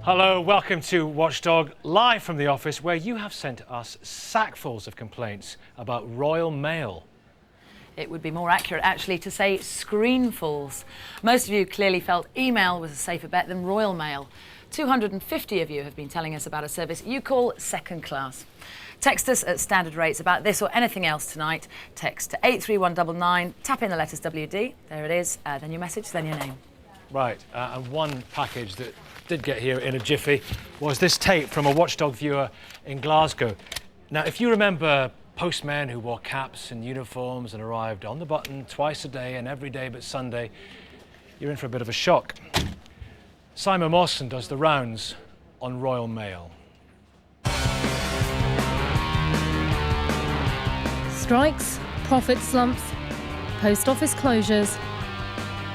Hello, welcome to Watchdog, live from the office where you have sent us sackfuls of complaints about Royal Mail. It would be more accurate, actually, to say screenfuls. Most of you clearly felt email was a safer bet than Royal Mail. 250 of you have been telling us about a service you call second class. Text us at standard rates about this or anything else tonight. Text to 83199, tap in the letters WD, there it is, then your message, then your name. Right, and one package that did get here in a jiffy was this tape from a Watchdog viewer in Glasgow. Now, if you remember postmen who wore caps and uniforms and arrived on the button twice a day and every day but Sunday, you're in for a bit of a shock. Simon Mawson does the rounds on Royal Mail. Strikes, profit slumps, post office closures,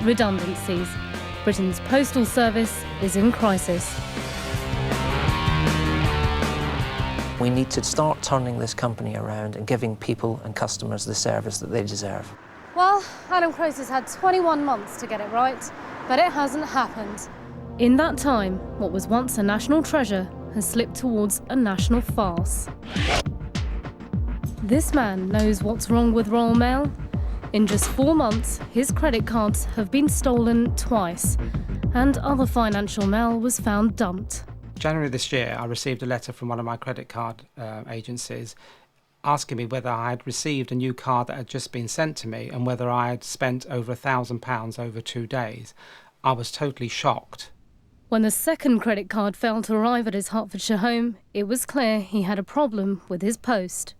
redundancies. Britain's postal service is in crisis. We need to start turning this company around and giving people and customers the service that they deserve. Well, Adam Crozier's had 21 months to get it right, but it hasn't happened. In that time, what was once a national treasure has slipped towards a national farce. This man knows what's wrong with Royal Mail. In just 4 months, his credit cards have been stolen twice, and other financial mail was found dumped. January this year, I received a letter from one of my credit card agencies asking me whether I had received a new card that had just been sent to me and whether I had spent over £1,000 over 2 days. I was totally shocked. When the second credit card failed to arrive at his Hertfordshire home, it was clear he had a problem with his post.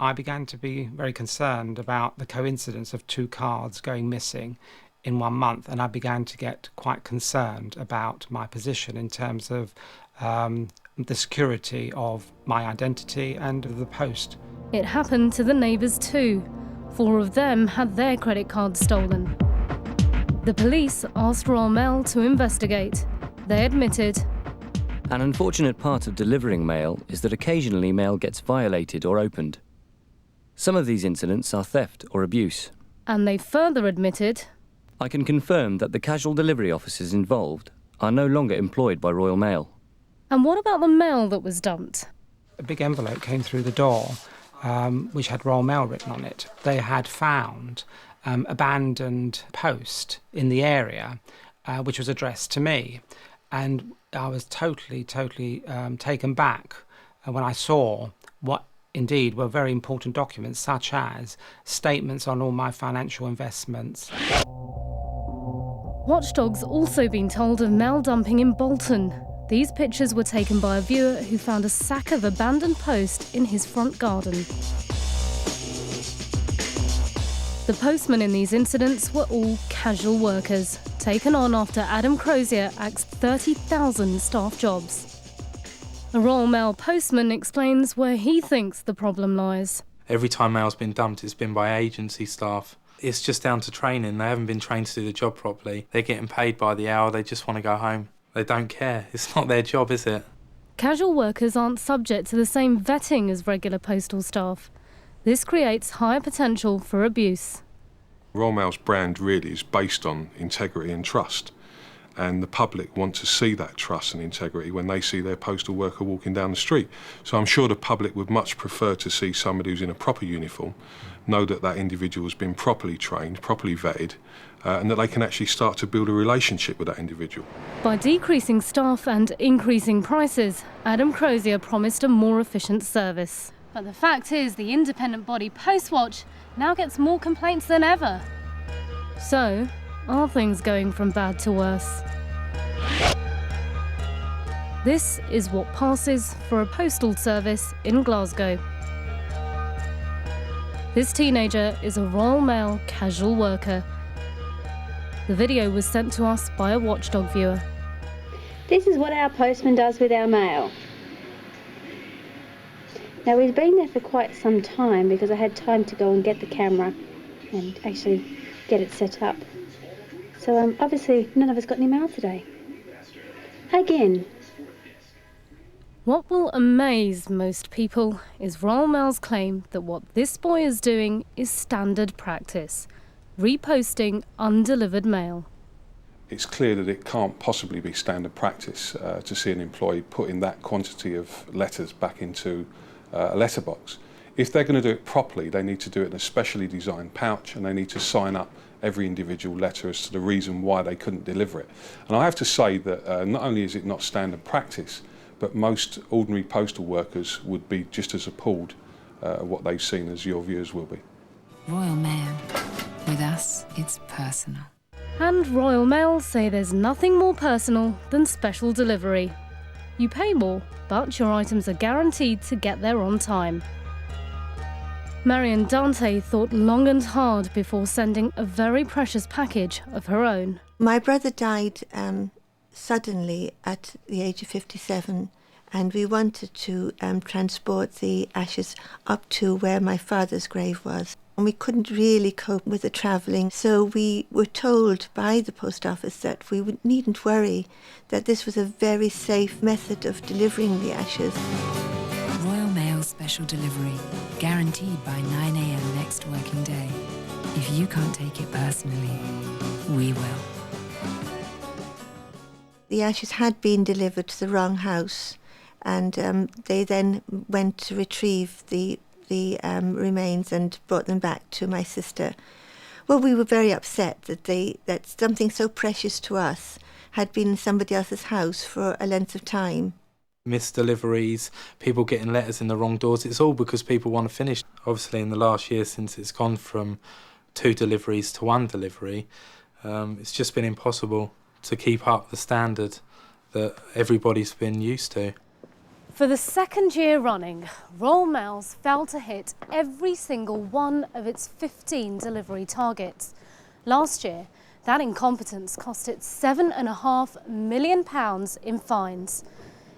I began to be very concerned about the coincidence of 2 cards going missing in 1 month, and I began to get quite concerned about my position in terms of the security of my identity and of the post. It happened to the neighbours too. 4 of them had their credit cards stolen. The police asked Royal Mail to investigate. They admitted. An unfortunate part of delivering mail is that occasionally mail gets violated or opened. Some of these incidents are theft or abuse. And they further admitted. I can confirm that the casual delivery officers involved are no longer employed by Royal Mail. And what about the mail that was dumped? A big envelope came through the door, which had Royal Mail written on it. They had found abandoned post in the area, which was addressed to me. And I was totally taken back when I saw what indeed were very important documents, such as statements on all my financial investments. Watchdog's also been told of mail dumping in Bolton. These pictures were taken by a viewer who found a sack of abandoned post in his front garden. The postmen in these incidents were all casual workers, taken on after Adam Crozier axed 30,000 staff jobs. A Royal Mail postman explains where he thinks the problem lies. Every time mail's been dumped, it's been by agency staff. It's just down to training. They haven't been trained to do the job properly. They're getting paid by the hour. They just want to go home. They don't care. It's not their job, is it? Casual workers aren't subject to the same vetting as regular postal staff. This creates higher potential for abuse. Royal Mail's brand really is based on integrity and trust. And the public want to see that trust and integrity when they see their postal worker walking down the street. So I'm sure the public would much prefer to see somebody who's in a proper uniform, know that that individual has been properly trained, properly vetted, and that they can actually start to build a relationship with that individual. By decreasing staff and increasing prices, Adam Crozier promised a more efficient service. But the fact is, the independent body Postwatch now gets more complaints than ever. So, are things going from bad to worse? This is what passes for a postal service in Glasgow. This teenager is a Royal Mail casual worker. The video was sent to us by a Watchdog viewer. This is what our postman does with our mail. Now, we've been there for quite some time because I had time to go and get the camera and actually get it set up. So obviously none of us got any mail today. Again. What will amaze most people is Royal Mail's claim that what this boy is doing is standard practice, reposting undelivered mail. it's clear that it can't possibly be standard practice to see an employee putting that quantity of letters back into a letterbox. If they're going to do it properly, they need to do it in a specially designed pouch, and they need to sign up every individual letter as to the reason why they couldn't deliver it. And I have to say that not only is it not standard practice, but most ordinary postal workers would be just as appalled at what they've seen as your viewers will be. Royal Mail. With us, it's personal. And Royal Mail say there's nothing more personal than special delivery. You pay more, but your items are guaranteed to get there on time. Marion Dante thought long and hard before sending a very precious package of her own. My brother died suddenly at the age of 57, and we wanted to transport the ashes up to where my father's grave was. And we couldn't really cope with the travelling, so we were told by the post office that we needn't worry, that this was a very safe method of delivering the ashes. Royal Mail special delivery, guaranteed by 9 a.m. next working day. If you can't take it personally, we will. The ashes had been delivered to the wrong house, and they then went to retrieve the remains and brought them back to my sister. Well, we were very upset that something so precious to us had been in somebody else's house for a length of time. Missed deliveries, people getting letters in the wrong doors, it's all because people want to finish. Obviously in the last year, since it's gone from 2 deliveries to 1 delivery, it's just been impossible to keep up the standard that everybody's been used to. For the second year running, Royal Mail's failed to hit every single one of its 15 delivery targets. Last year, that incompetence cost it £7.5 million in fines.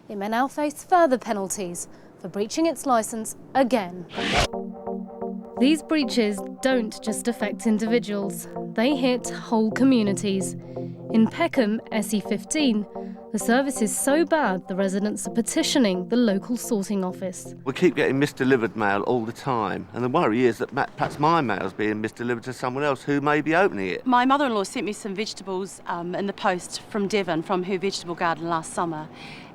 It may now face further penalties for breaching its licence again. These breaches don't just affect individuals, they hit whole communities. In Peckham, SE15, the service is so bad the residents are petitioning the local sorting office. We keep getting misdelivered mail all the time, and the worry is that perhaps my mail's being misdelivered to someone else who may be opening it. My mother-in-law sent me some vegetables in the post from Devon, from her vegetable garden last summer.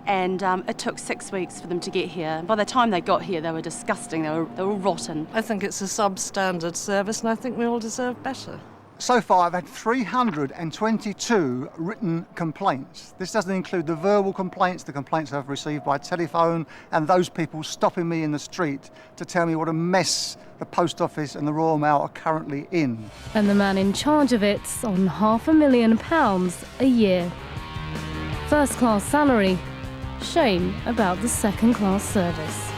And it took 6 weeks for them to get here. By the time they got here, they were disgusting, they were rotten. I think it's a substandard service, and I think we all deserve better. So far, I've had 322 written complaints. This doesn't include the verbal complaints, the complaints I've received by telephone, and those people stopping me in the street to tell me what a mess the Post Office and the Royal Mail are currently in. And the man in charge of it's on £500,000 a year. First-class salary. Shame about the second-class service.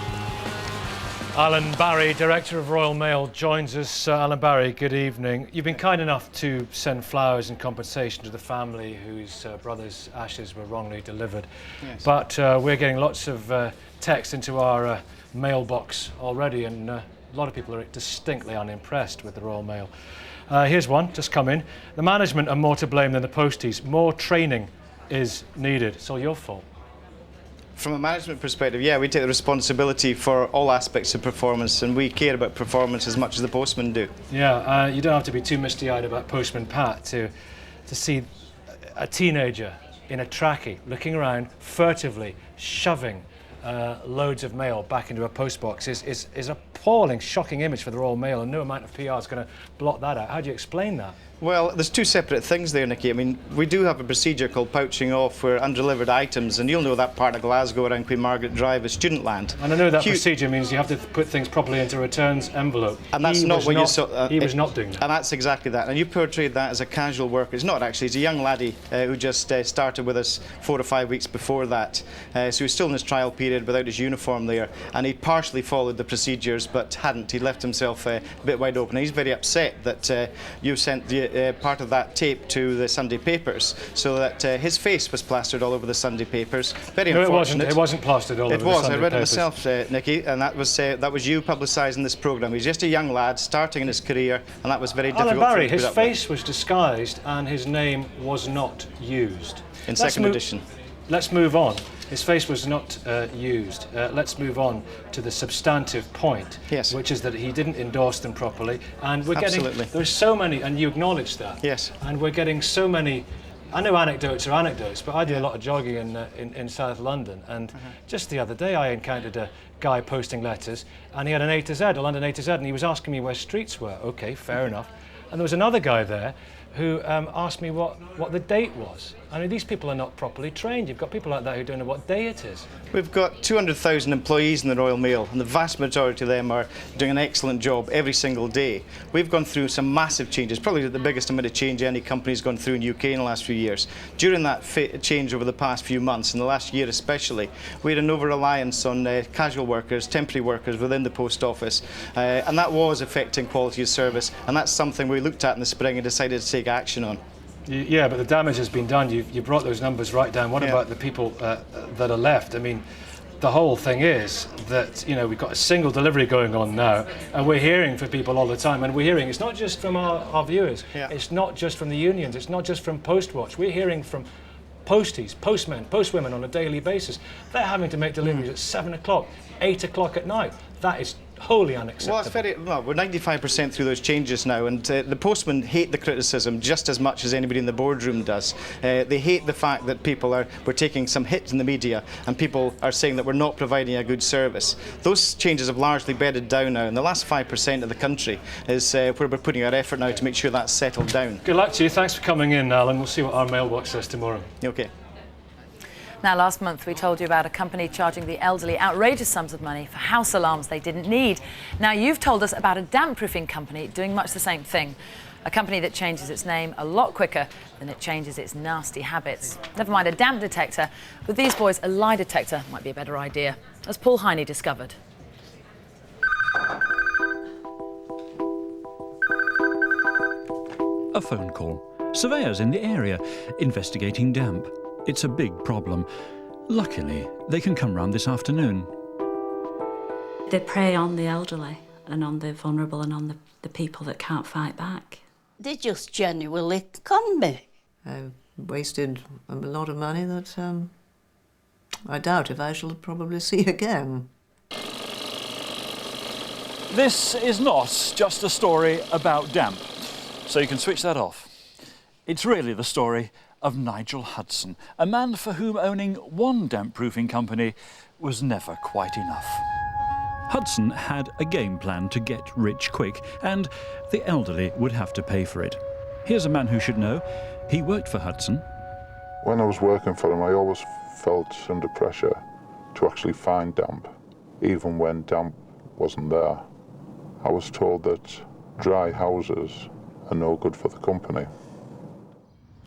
Alan Barry, Director of Royal Mail, joins us. Alan Barry, good evening. You've been kind enough to send flowers in compensation to the family whose brother's ashes were wrongly delivered. Yes. But we're getting lots of text into our mailbox already, and a lot of people are distinctly unimpressed with the Royal Mail. Here's one, just come in. The management are more to blame than the posties. More training is needed. It's all your fault. From a management perspective, yeah, we take the responsibility for all aspects of performance, and we care about performance as much as the postmen do. Yeah, you don't have to be too misty-eyed about Postman Pat to see a teenager in a trackie looking around furtively, shoving loads of mail back into a postbox is an appalling, shocking image for the Royal Mail, and no amount of PR is going to blot that out. How do you explain that? Well, there's 2 separate things there, Nicky. I mean, we do have a procedure called pouching off where undelivered items, and you'll know that part of Glasgow around Queen Margaret Drive is student land. And I know that procedure means you have to put things properly into a returns envelope. And that's not what you saw. He was not doing that. And that's exactly that. And you portrayed that as a casual worker. It's not actually. He's a young laddie who just started with us 4 or 5 weeks before that. So he's still in his trial period without his uniform there. And he partially followed the procedures, but hadn't. He left himself a bit wide open. He's very upset that you sent the part of that tape to the Sunday papers, so that his face was plastered all over the Sunday papers. Very unfortunate. It wasn't plastered all over the Sunday papers. It was. I read it myself, Nicky, and that was you publicising this programme. He's just a young lad starting in his career, and that was very difficult. Alan Barry, his face was disguised and his name was not used. In second edition. Let's move on. His face was not used. Let's move on to the substantive point, yes, which is that he didn't endorse them properly. And we're Absolutely. getting, there's so many, and you acknowledge that. Yes. And we're getting so many I know anecdotes are anecdotes, but I do a lot of jogging in South London, and just the other day I encountered a guy posting letters, and he had an A to Z, a London A to Z, and he was asking me where streets were. Okay, fair enough. And there was another guy there who asked me what the date was. I mean, these people are not properly trained. You've got people like that who don't know what day it is. We've got 200,000 employees in the Royal Mail, and the vast majority of them are doing an excellent job every single day. We've gone through some massive changes, probably the biggest amount of change any company's gone through in the UK in the last few years. During that change over the past few months, in the last year especially, we had an over-reliance on casual workers, temporary workers within the post office, and that was affecting quality of service, and that's something we looked at in the spring and decided to take action on. Yeah, but the damage has been done. You brought those numbers right down. What about the people that are left? I mean, the whole thing is that, you know, we've got a single delivery going on now, and we're hearing from people all the time, and we're hearing, it's not just from our viewers, it's not just from the unions, it's not just from Postwatch, we're hearing from posties, postmen, postwomen on a daily basis. They're having to make deliveries at 7 o'clock, 8 o'clock at night. That is wholly unacceptable. Well, we're 95% through those changes now, and the postmen hate the criticism just as much as anybody in the boardroom does. They hate the fact that we're taking some hits in the media, and people are saying that we're not providing a good service. Those changes have largely bedded down now, and the last 5% of the country is where we're putting our effort now to make sure that's settled down. Good luck to you. Thanks for coming in, Alan. We'll see what our mailbox says tomorrow. Okay. Now, last month we told you about a company charging the elderly outrageous sums of money for house alarms they didn't need. Now you've told us about a damp-proofing company doing much the same thing. A company that changes its name a lot quicker than it changes its nasty habits. Never mind a damp detector, with these boys a lie detector might be a better idea, as Paul Heine discovered. A phone call. Surveyors in the area investigating damp. It's a big problem. Luckily, they can come round this afternoon. They prey on the elderly and on the vulnerable and on the people that can't fight back. They just genuinely con me. I wasted a lot of money that I doubt if I shall probably see again. This is not just a story about damp, so you can switch that off. It's really the story of Nigel Hudson, a man for whom owning one damp-proofing company was never quite enough. Hudson had a game plan to get rich quick, and the elderly would have to pay for it. Here's a man who should know. He worked for Hudson. When I was working for him, I always felt under pressure to actually find damp, even when damp wasn't there. I was told that dry houses are no good for the company.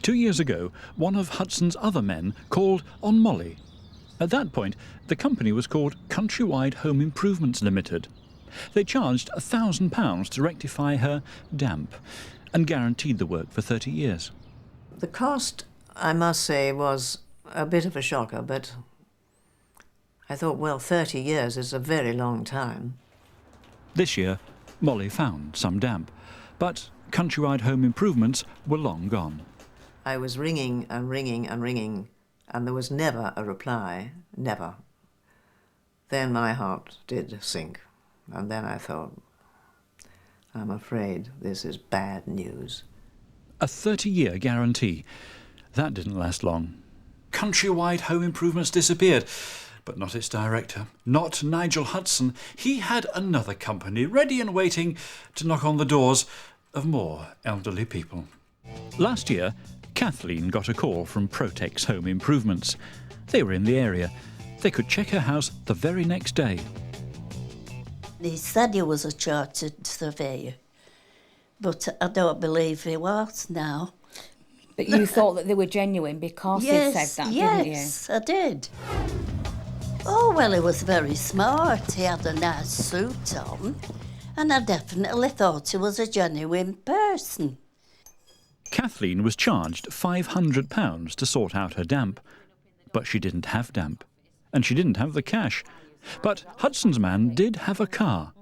2 years ago, one of Hudson's other men called on Molly. At that point, the company was called Countrywide Home Improvements Limited. They charged £1,000 to rectify her damp and guaranteed the work for 30 years. The cost, I must say, was a bit of a shocker, but I thought, well, 30 years is a very long time. This year, Molly found some damp, but Countrywide Home Improvements were long gone. I was ringing and ringing and ringing, and there was never a reply, never. Then my heart did sink, and then I thought, I'm afraid this is bad news. A 30-year guarantee. That didn't last long. Countrywide Home Improvements disappeared, but not its director, not Nigel Hudson. He had another company ready and waiting to knock on the doors of more elderly people. Last year, Kathleen got a call from Protex Home Improvements. They were in the area. They could check her house the very next day. He said he was a chartered surveyor, but I don't believe he was now. But you thought that they were genuine because he said that, didn't you? Yes, I did. Oh, well, he was very smart. He had a nice suit on, and I definitely thought he was a genuine person. Kathleen was charged £500 to sort out her damp, but she didn't have damp, and she didn't have the cash. But Hudson's man did have a car.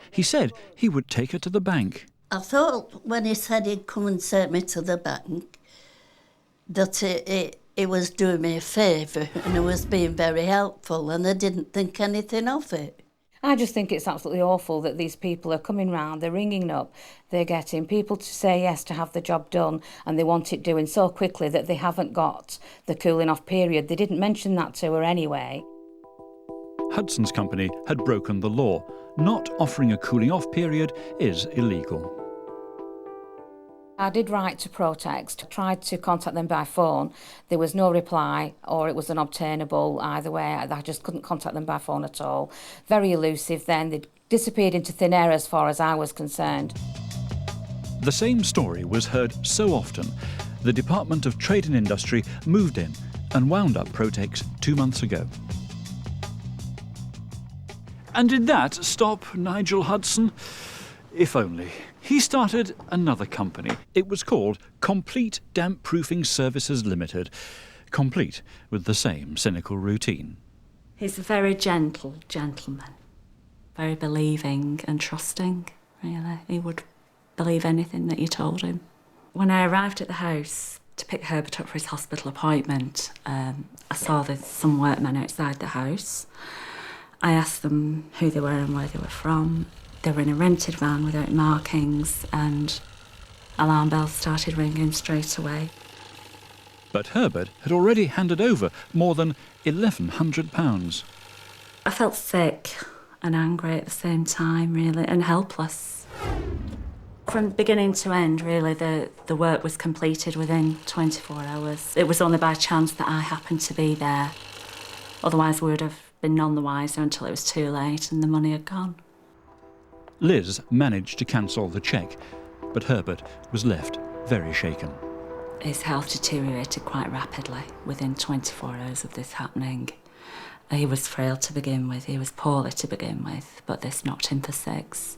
He said he would take her to the bank. I thought when he said he'd come and take me to the bank that he was doing me a favour and he was being very helpful, and I didn't think anything of it. I just think it's absolutely awful that these people are coming round, they're ringing up, they're getting people to say yes to have the job done, and they want it doing so quickly that they haven't got the cooling off period. They didn't mention that to her anyway. Hudson's company had broken the law. Not offering a cooling off period is illegal. I did write to Protext, tried to contact them by phone. There was no reply, or it was unobtainable either way. I just couldn't contact them by phone at all. Very elusive then. They'd disappeared into thin air as far as I was concerned. The same story was heard so often, the Department of Trade and Industry moved in and wound up Protext 2 months ago. And did that stop Nigel Hudson? If only. He started another company. It was called Complete Damp Proofing Services Limited, complete with the same cynical routine. He's a very gentle gentleman, very believing and trusting, really. He would believe anything that you told him. When I arrived at the house to pick Herbert up for his hospital appointment, I saw some workmen outside the house. I asked them who they were and where they were from. They were in a rented van without markings, and alarm bells started ringing straight away. But Herbert had already handed over more than £1,100. I felt sick and angry at the same time, really, and helpless. From beginning to end, really, the work was completed within 24 hours. It was only by chance that I happened to be there. Otherwise, we would have been none the wiser until it was too late and the money had gone. Liz managed to cancel the cheque, but Herbert was left very shaken. His health deteriorated quite rapidly within 24 hours of this happening. He was frail to begin with, he was poorly to begin with, but this knocked him for 6.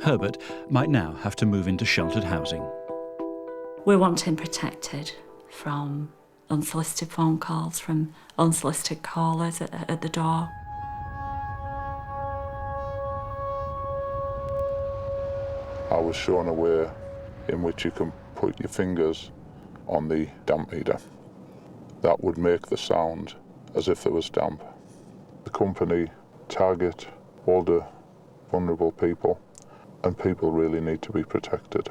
Herbert might now have to move into sheltered housing. We want him protected from unsolicited phone calls, from unsolicited callers at the door. I was shown a way in which you can put your fingers on the damp meter. That would make the sound as if there was damp. The company target older, vulnerable people, and people really need to be protected.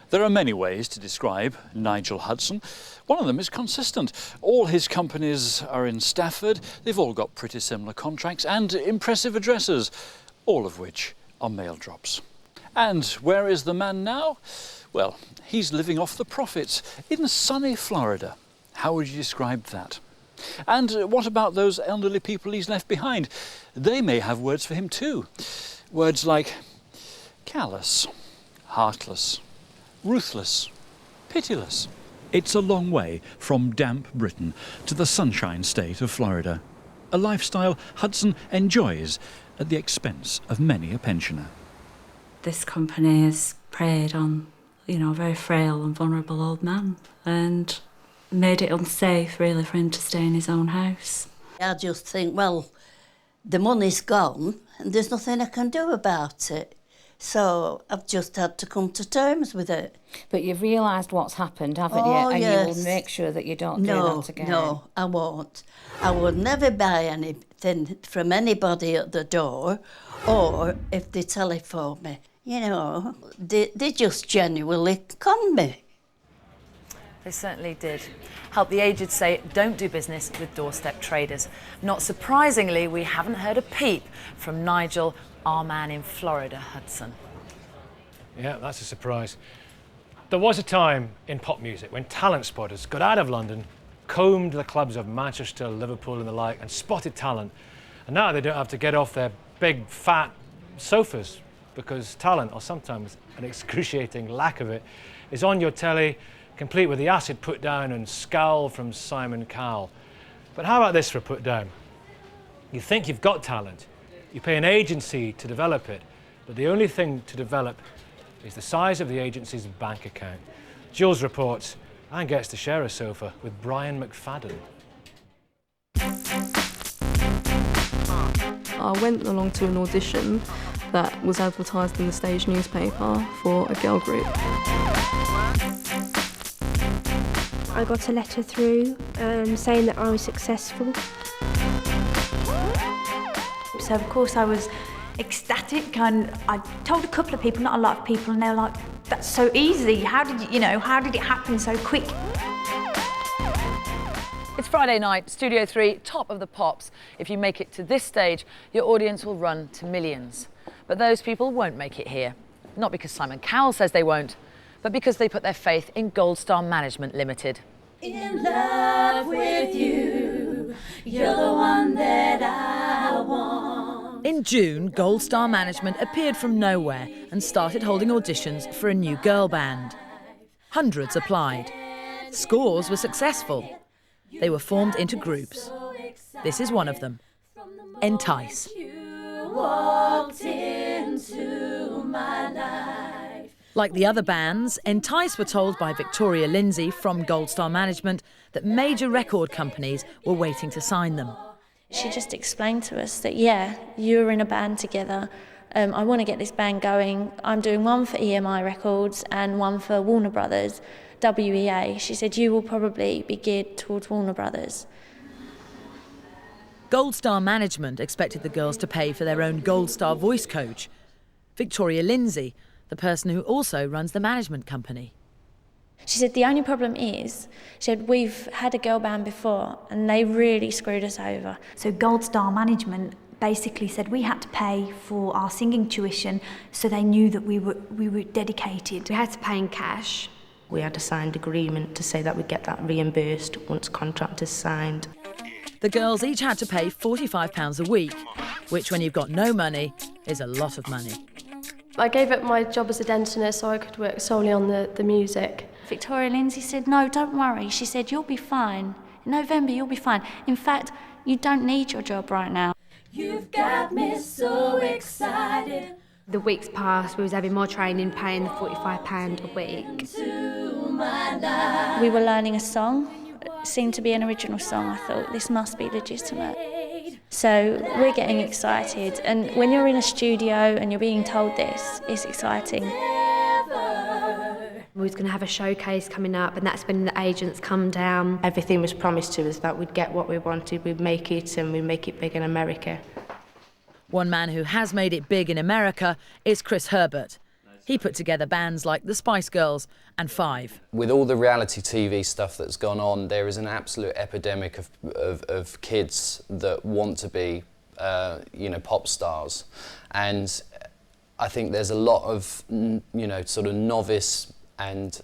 There are many ways to describe Nigel Hudson. One of them is consistent. All his companies are in Stafford. They've all got pretty similar contracts and impressive addresses, all of which are mail drops. And where is the man now? Well, he's living off the profits in sunny Florida. How would you describe that? And what about those elderly people he's left behind? They may have words for him too. Words like callous, heartless, ruthless, pitiless. It's a long way from damp Britain to the sunshine state of Florida, a lifestyle Hudson enjoys at the expense of many a pensioner. This company has preyed on, a very frail and vulnerable old man and made it unsafe, really, for him to stay in his own house. I just think, well, the money's gone and there's nothing I can do about it. So I've just had to come to terms with it. But you've realised what's happened, haven't you? And yes. You will make sure that you don't do that again. No, I won't. I would never buy anything from anybody at the door, or if they telephone me. They just genuinely con me. They certainly did. Help the Aged say don't do business with doorstep traders. Not surprisingly, we haven't heard a peep from Nigel, our man in Florida, Hudson. Yeah, that's a surprise. There was a time in pop music when talent spotters got out of London, combed the clubs of Manchester, Liverpool and the like, and spotted talent. And now they don't have to get off their big, fat sofas because talent, or sometimes an excruciating lack of it, is on your telly, complete with the acid put down and scowl from Simon Cowell. But how about this for a put down? You think you've got talent, you pay an agency to develop it, but the only thing to develop is the size of the agency's bank account. Jules reports and gets to share a sofa with Brian McFadden. I went along to an audition that was advertised in the stage newspaper for a girl group. I got a letter through saying that I was successful. So of course I was ecstatic, and I told a couple of people, not a lot of people, and they were like, that's so easy. How did how did it happen so quick? It's Friday night, Studio 3, top of the pops. If you make it to this stage, your audience will run to millions. But those people won't make it here. Not because Simon Cowell says they won't, but because they put their faith in Gold Star Management Limited. In love with you, you're the one that I want. In June, Gold Star Management appeared from nowhere and started holding auditions for a new girl band. Hundreds applied. Scores were successful. They were formed into groups. This is one of them, Entice. Walked into my life. Like the other bands, Entice were told by Victoria Lindsay from Gold Star Management that major record companies were waiting to sign them. She just explained to us that, yeah, you're in a band together. I want to get this band going. I'm doing one for EMI Records and one for Warner Brothers, WEA. She said, you will probably be geared towards Warner Brothers. Gold Star Management expected the girls to pay for their own Gold Star voice coach. Victoria Lindsay, the person who also runs the management company. She said, the only problem is, she said, we've had a girl band before and they really screwed us over. So Gold Star Management basically said we had to pay for our singing tuition, so they knew that we were dedicated. We had to pay in cash. We had a signed agreement to say that we'd get that reimbursed once contract is signed. The girls each had to pay £45 a week, which when you've got no money is a lot of money. I gave up my job as a dental nurse so I could work solely on the music. Victoria Lindsay said, no, don't worry. She said, you'll be fine. In November, you'll be fine. In fact, you don't need your job right now. You've got me so excited. The weeks passed, we was having more training, paying the £45 a week. We were learning a song. It seemed to be an original song. I thought, this must be legitimate. So we're getting excited. And when you're in a studio and you're being told this, it's exciting. We was going to have a showcase coming up, and that's when the agents come down. Everything was promised to us that we'd get what we wanted, we'd make it, and we'd make it big in America. One man who has made it big in America is Chris Herbert. He put together bands like the Spice Girls and Five. With all the reality TV stuff that's gone on, there is an absolute epidemic of kids that want to be, pop stars. And I think there's a lot of, sort of novice and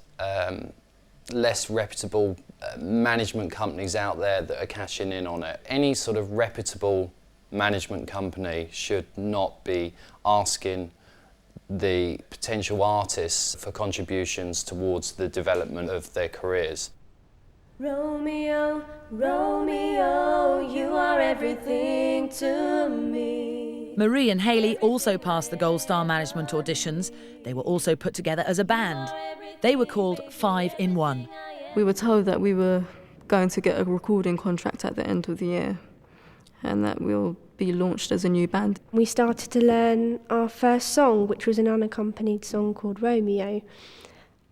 less reputable management companies out there that are cashing in on it. Any sort of reputable management company should not be asking the potential artists for contributions towards the development of their careers. Romeo, Romeo, you are everything to me. Marie and Hayley also passed the Gold Star Management auditions. They were also put together as a band. They were called 5 in 1. We were told that we were going to get a recording contract at the end of the year and that we'll be launched as a new band. We started to learn our first song, which was an unaccompanied song called Romeo.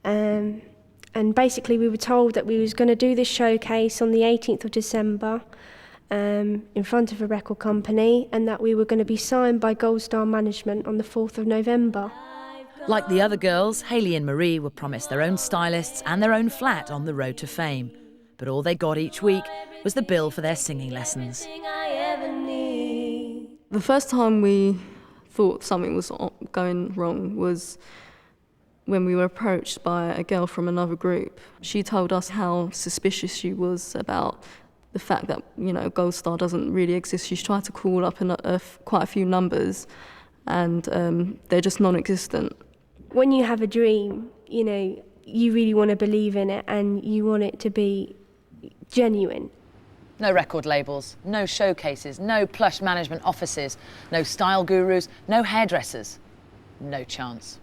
And basically we were told that we was going to do this showcase on the 18th of December in front of a record company, and that we were going to be signed by Gold Star Management on the 4th of November. Like the other girls, Hayley and Marie were promised their own stylists and their own flat on the road to fame. But all they got each week was the bill for their singing lessons. The first time we thought something was going wrong was when we were approached by a girl from another group. She told us how suspicious she was about the fact that, Gold Star doesn't really exist. She's tried to call up quite a few numbers and they're just non-existent. When you have a dream, you really want to believe in it and you want it to be genuine. No record labels, no showcases, no plush management offices, no style gurus, no hairdressers. No chance.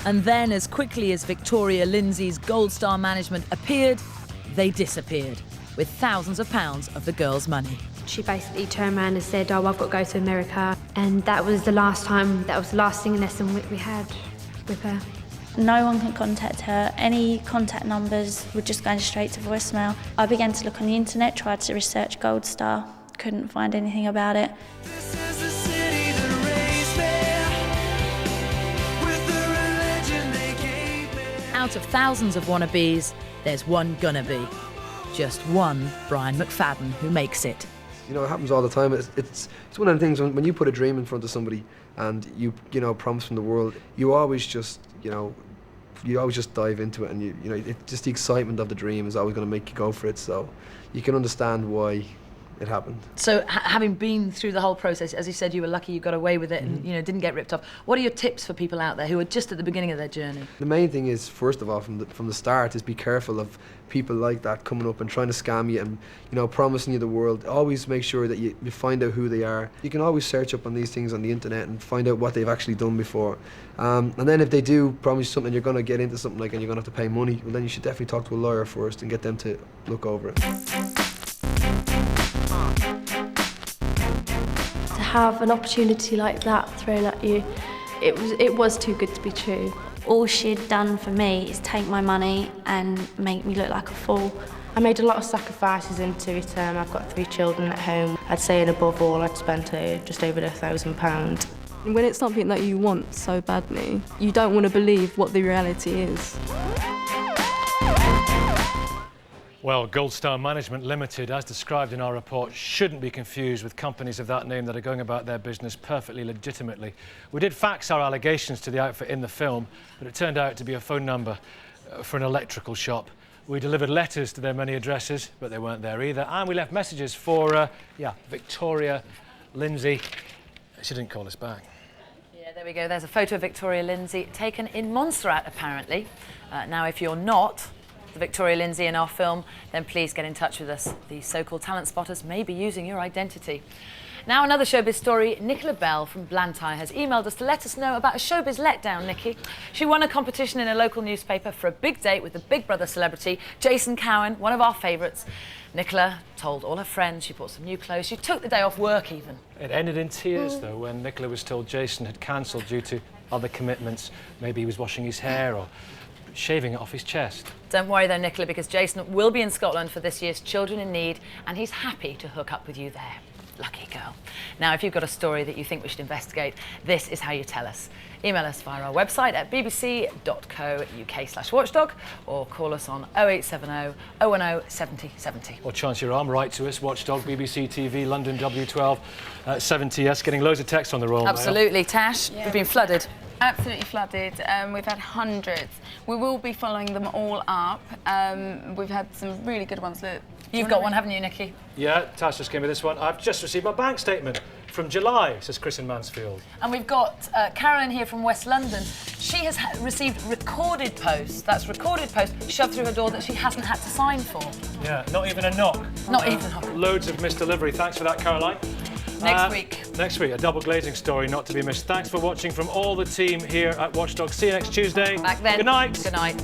And then, as quickly as Victoria Lindsay's Gold Star Management appeared, they disappeared, with thousands of pounds of the girls' money. She basically turned around and said, oh, I've got to go to America. And that was the last singing lesson we had with her. No one could contact her. Any contact numbers were just going straight to voicemail. I began to look on the internet, tried to research Gold Star, couldn't find anything about it. This is the out of thousands of wannabes, there's one gonna be. Just one Brian McFadden who makes it. You know, it happens all the time. It's one of the things when you put a dream in front of somebody and you know, promise from the world, you always just, you know, you always just dive into it, and you know, just the excitement of the dream is always going to make you go for it. So you can understand why it happened. So having been through the whole process, as you said, you were lucky you got away with it and, you know, didn't get ripped off. What are your tips for people out there who are just at the beginning of their journey? The main thing is, first of all, from the start, is be careful of people like that coming up and trying to scam you and, you know, promising you the world. Always make sure that you find out who they are. You can always search up on these things on the internet and find out what they've actually done before. And then if they do promise you something, you're going to get into something like, and you're going to have to pay money, well, then you should definitely talk to a lawyer first and get them to look over it. To have an opportunity like that thrown at you, it was too good to be true. All she'd done for me is take my money and make me look like a fool. I made a lot of sacrifices into it. I've got 3 children at home. I'd say, and above all, I'd spent just over £1,000. When it's something that you want so badly, you don't want to believe what the reality is. Well, Gold Star Management Limited, as described in our report, shouldn't be confused with companies of that name that are going about their business perfectly legitimately. We did fax our allegations to the outfit in the film, but it turned out to be a phone number for an electrical shop. We delivered letters to their many addresses, but they weren't there either. And we left messages for, Victoria Lindsay. She didn't call us back. Yeah, there we go. There's a photo of Victoria Lindsay taken in Montserrat, apparently. Now, if you're not the Victoria Lindsay in our film, then please get in touch with us. The so-called talent spotters may be using your identity. Now, another showbiz story. Nicola Bell from Blantyre has emailed us to let us know about a showbiz letdown, Nicky. She won a competition in a local newspaper for a big date with the Big Brother celebrity, Jason Cowan, one of our favourites. Nicola told all her friends, she bought some new clothes, she took the day off work even. It ended in tears, though, when Nicola was told Jason had cancelled due to other commitments. Maybe he was washing his hair or shaving it off his chest. Don't worry though, Nicola, because Jason will be in Scotland for this year's Children in Need, and he's happy to hook up with you there. Lucky girl. Now, if you've got a story that you think we should investigate, this is how you tell us. Email us via our website at bbc.co.uk/watchdog or call us on 0870 010 70 70. Or chance your arm, write to us, Watchdog, BBC TV, London W12, 7TS, getting loads of text on the Royal Mail. Absolutely. Tash, we've been flooded. Absolutely flooded. We've had hundreds. We will be following them all up. We've had some really good ones. Look, you've got one, haven't you, Nicky? Yeah, Tash just gave me this one. I've just received my bank statement from July, says Chris in Mansfield. And we've got Carolyn here from West London. She has received recorded post, that's recorded post, shoved through her door that she hasn't had to sign for. Yeah, not even a knock. Not even a knock. Loads of missed delivery. Thanks for that, Caroline. Next week. Next week, a double glazing story not to be missed. Thanks for watching from all the team here at Watchdog. See you next Tuesday. Back then. Good night. Good night.